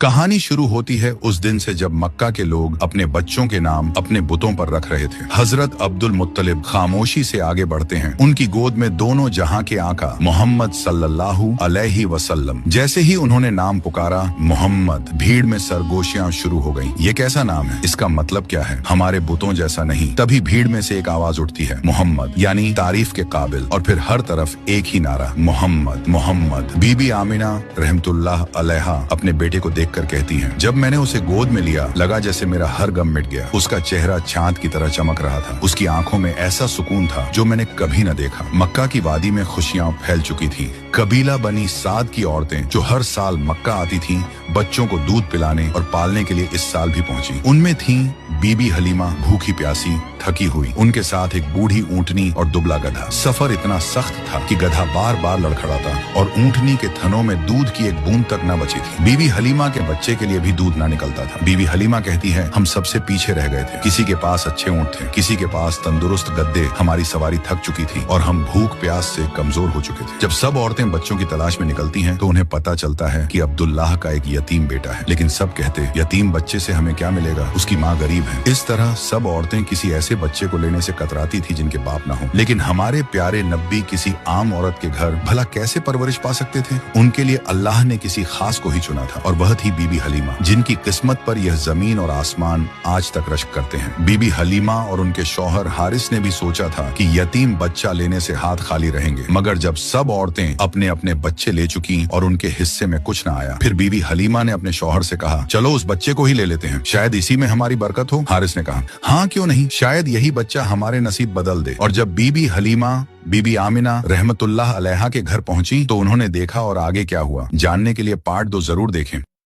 कहानी शुरू होती है उस दिन से जब मक्का के लोग अपने बच्चों के नाम अपने बुतों पर रख रहे थे। हजरत अब्दुल मुत्तलिब खामोशी से आगे बढ़ते हैं। उनकी गोद में दोनों जहां के आका मोहम्मद सल्लल्लाहु अलैहि वसल्लम। जैसे ही उन्होंने नाम पुकारा मोहम्मद, भीड़ में सरगोशियां शुरू हो गईं। ये कैसा नाम है? इसका मतलब क्या है? हमारे बुतों जैसा नहीं। तभी भीड़ में से एक आवाज उठती है, मोहम्मद यानी तारीफ के काबिल। और फिर हर तरफ एक ही नारा, मोहम्मद मोहम्मद। बीबी आमिना रहमतुल्लाह अलैहा अपने बेटे को कर कहती हैं, जब मैंने उसे गोद में लिया लगा जैसे मेरा हर गम मिट गया। उसका चेहरा चांद की तरह चमक रहा था। उसकी आंखों में ऐसा सुकून था जो मैंने कभी न देखा। मक्का की वादी में खुशियां फैल चुकी थी। कबीला बनी साद की औरतें जो हर साल मक्का आती थीं, बच्चों को दूध पिलाने और पालने के लिए इस साल भी पहुंची। उनमें थीं बीबी हलीमा, भूखी प्यासी थकी हुई। उनके साथ एक बूढ़ी ऊंटनी और दुबला गधा। सफर इतना सख्त था कि गधा बार बार लड़खड़ाता और ऊंटनी के थनों में दूध की एक बूंद तक न बची थी। बीबी हलीमा के बच्चे के लिए भी दूध ना निकलता था। बीबी हलीमा कहती है, हम सबसे पीछे रह गए थे। किसी के पास अच्छे ऊंट थे, किसी के पास तंदुरुस्त गद्दे। हमारी सवारी थक चुकी थी और हम भूख प्यास से कमजोर हो चुके थे। जब सब औरतें बच्चों की तलाश में निकलती हैं तो उन्हें पता चलता है कि अब्दुल्लाह का एक यतीम बेटा है। लेकिन सब कहते, यतीम बच्चे से हमें क्या मिलेगा, उसकी माँ गरीब है। इस तरह सब औरतें किसी ऐसे बच्चे को लेने से कतराती थी जिनके बाप ना हो। लेकिन हमारे प्यारे नब्बी किसी आम औरत के घर भला कैसे परवरिश पा सकते थे? उनके लिए अल्लाह ने किसी खास को ही चुना था और वह थी बीबी हलीमा, जिनकी किस्मत पर यह जमीन और आसमान आज तक रश्क करते हैं। बीबी हलीमा और उनके शौहर हारिस ने भी सोचा था कि यतीम बच्चा लेने से हाथ खाली रहेंगे। मगर जब सब औरतें अपने अपने बच्चे ले चुकी और उनके हिस्से में कुछ न आया, फिर बीबी हलीमा ने अपने शौहर से कहा, चलो उस बच्चे को ही ले लेते हैं, शायद इसी में हमारी बरकत हो। हारिस ने कहा, हाँ क्यों नहीं, शायद यही बच्चा हमारे नसीब बदल दे। और जब बीबी हलीमा बीबी आमिना रहमतुल्लाह अलैहा के घर पहुंची तो उन्होंने देखा और आगे क्या हुआ जानने के लिए पार्ट 2 जरूर देखें।